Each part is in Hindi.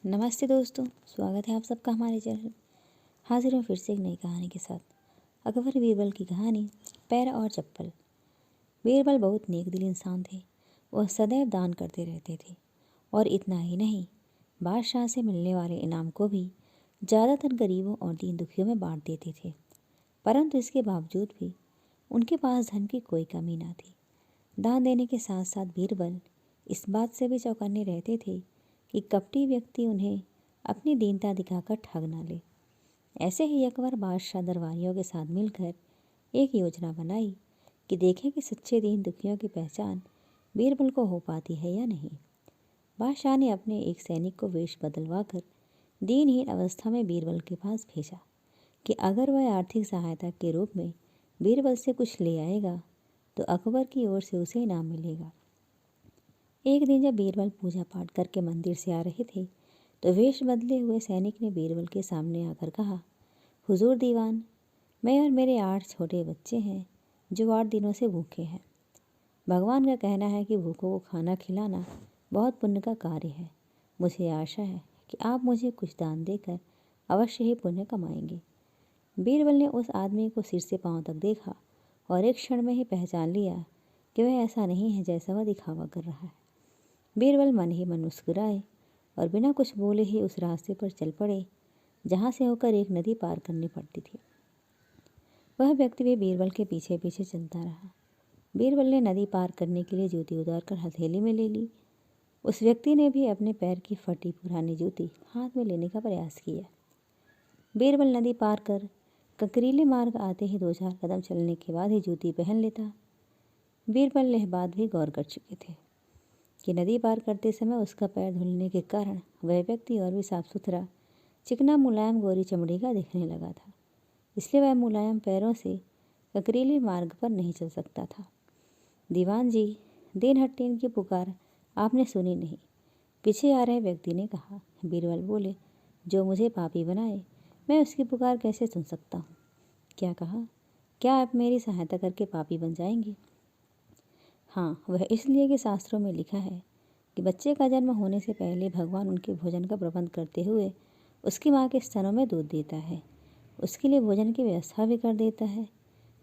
नमस्ते दोस्तों, स्वागत है आप सबका हमारे चैनल। हाजिर हूँ फिर से एक नई कहानी के साथ। अकबर बीरबल की कहानी, पैर और चप्पल। बीरबल बहुत नेक दिल इंसान थे। वह सदैव दान करते रहते थे और इतना ही नहीं, बादशाह से मिलने वाले इनाम को भी ज़्यादातर गरीबों और दीन दुखियों में बांट देते थे। परंतु इसके बावजूद भी उनके पास धन की कोई कमी ना थी। दान देने के साथ साथ बीरबल इस बात से भी चौकन्ने रहते थे कि कपटी व्यक्ति उन्हें अपनी दीनता दिखाकर ठग ना ले। ऐसे ही एक बार बादशाह दरबारियों के साथ मिलकर एक योजना बनाई कि देखें कि सच्चे दीन दुखियों की पहचान बीरबल को हो पाती है या नहीं। बादशाह ने अपने एक सैनिक को वेश बदलवा कर दीनहीन अवस्था में बीरबल के पास भेजा कि अगर वह आर्थिक सहायता के रूप में बीरबल से कुछ ले आएगा तो अकबर की ओर से उसे इनाम मिलेगा। एक दिन जब बीरबल पूजा पाठ करके मंदिर से आ रहे थे तो वेश बदले हुए सैनिक ने बीरबल के सामने आकर कहा, हुजूर दीवान, मैं और मेरे 8 छोटे बच्चे हैं जो 8 दिनों से भूखे हैं। भगवान का कहना है कि भूखों को खाना खिलाना बहुत पुण्य का कार्य है। मुझे आशा है कि आप मुझे कुछ दान देकर अवश्य ही पुण्य कमाएंगे। बीरबल ने उस आदमी को सिर से पांव तक देखा और एक क्षण में ही पहचान लिया कि वह ऐसा नहीं है जैसा वह दिखावा कर रहा है। बीरबल मन ही मन मुस्कुराए और बिना कुछ बोले ही उस रास्ते पर चल पड़े जहाँ से होकर एक नदी पार करनी पड़ती थी। वह व्यक्ति भी बीरबल के पीछे पीछे चलता रहा। बीरबल ने नदी पार करने के लिए जूती उतारकर हथेली में ले ली। उस व्यक्ति ने भी अपने पैर की फटी पुरानी जूती हाथ में लेने का प्रयास किया। बीरबल नदी पार कर कंकरीले मार्ग आते ही 2-4 कदम चलने के बाद ही जूती पहन लेता। बीरबल यह बात भी गौर कर चुके थे कि नदी पार करते समय उसका पैर धुलने के कारण वह व्यक्ति और भी साफ सुथरा, चिकना, मुलायम, गोरी चमड़ी का दिखने लगा था। इसलिए वह मुलायम पैरों से कंकरीले मार्ग पर नहीं चल सकता था। दीवान जी, दिन हट्टीन की पुकार आपने सुनी नहीं, पीछे आ रहे व्यक्ति ने कहा। बीरबल बोले, जो मुझे पापी बनाए मैं उसकी पुकार कैसे सुन सकता हूँ। क्या कहा? क्या आप मेरी सहायता करके पापी बन जाएंगे? हाँ, वह इसलिए कि शास्त्रों में लिखा है कि बच्चे का जन्म होने से पहले भगवान उनके भोजन का प्रबंध करते हुए उसकी माँ के स्तनों में दूध देता है, उसके लिए भोजन की व्यवस्था भी कर देता है।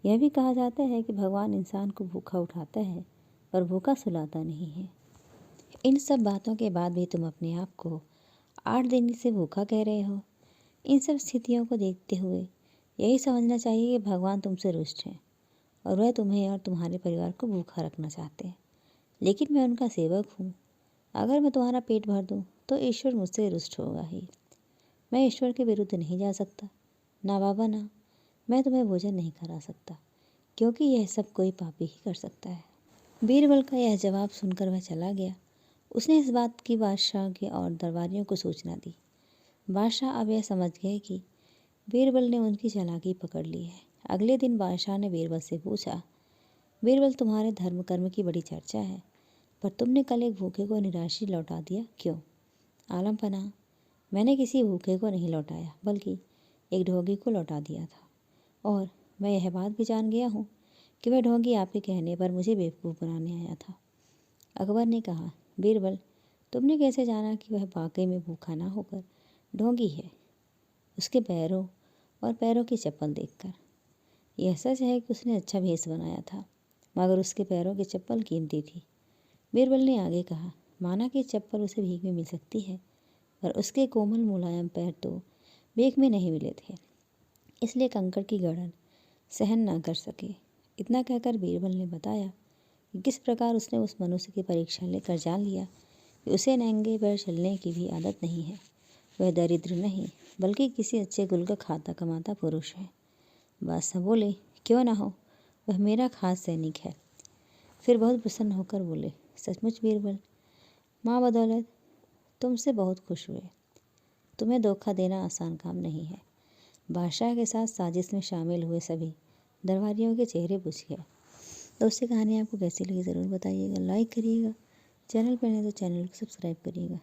यह भी कहा जाता है कि भगवान इंसान को भूखा उठाता है पर भूखा सुलाता नहीं है। इन सब बातों के बाद भी तुम अपने आप को 8 दिन से भूखा कह रहे हो। इन सब स्थितियों को देखते हुए यही समझना चाहिए कि भगवान तुमसे रुष्ट हैं और वह तुम्हें और तुम्हारे परिवार को भूखा रखना चाहते हैं। लेकिन मैं उनका सेवक हूँ। अगर मैं तुम्हारा पेट भर दूँ तो ईश्वर मुझसे रुष्ट होगा ही। मैं ईश्वर के विरुद्ध नहीं जा सकता। ना बाबा ना, मैं तुम्हें भोजन नहीं करा सकता, क्योंकि यह सब कोई पापी ही कर सकता है। बीरबल का यह जवाब सुनकर वह चला गया। उसने इस बात की बादशाह के और दरबारियों को सूचना दी। बादशाह अब यह समझ गए कि बीरबल ने उनकी चालाकी पकड़ ली है। अगले दिन बादशाह ने बीरबल से पूछा, बीरबल, तुम्हारे धर्म कर्म की बड़ी चर्चा है, पर तुमने कल एक भूखे को निराश्री लौटा दिया, क्यों? आलम पनाह, मैंने किसी भूखे को नहीं लौटाया बल्कि एक ढोंगी को लौटा दिया था, और मैं यह बात भी जान गया हूँ कि वह ढोंगी आपके कहने पर मुझे बेवकूफ़ बनाने आया था। अकबर ने कहा, बीरबल, तुमने कैसे जाना कि वह वाकई में भूखा ना होकर ढोंगी है? उसके पैरों और पैरों की चप्पल देखकर। यह सच है कि उसने अच्छा भेष बनाया था, मगर उसके पैरों की चप्पल कीमती थी। बीरबल ने आगे कहा, माना कि चप्पल उसे भीख में मिल सकती है, पर उसके कोमल मुलायम पैर तो भीख में नहीं मिले थे, इसलिए कंकड़ की गड़न सहन ना कर सके। इतना कहकर बीरबल ने बताया कि किस प्रकार उसने उस मनुष्य की परीक्षा लेकर जान लिया कि उसे नंगे पैर चलने की भी आदत नहीं है। वह दरिद्र नहीं बल्कि किसी अच्छे कुल का खाता कमाता पुरुष है। बादशाह बोले, क्यों ना हो, वह मेरा खास सैनिक है। फिर बहुत प्रसन्न होकर बोले, सचमुच बीरबल, माँ बदौलत तुमसे बहुत खुश हुए। तुम्हें धोखा देना आसान काम नहीं है। बादशाह के साथ साजिश में शामिल हुए सभी दरबारियों के चेहरे बुझ गए। दोस्तों, कहानी आपको कैसी लगी ज़रूर बताइएगा। लाइक करिएगा, चैनल पर नहीं तो चैनल को सब्सक्राइब करिएगा।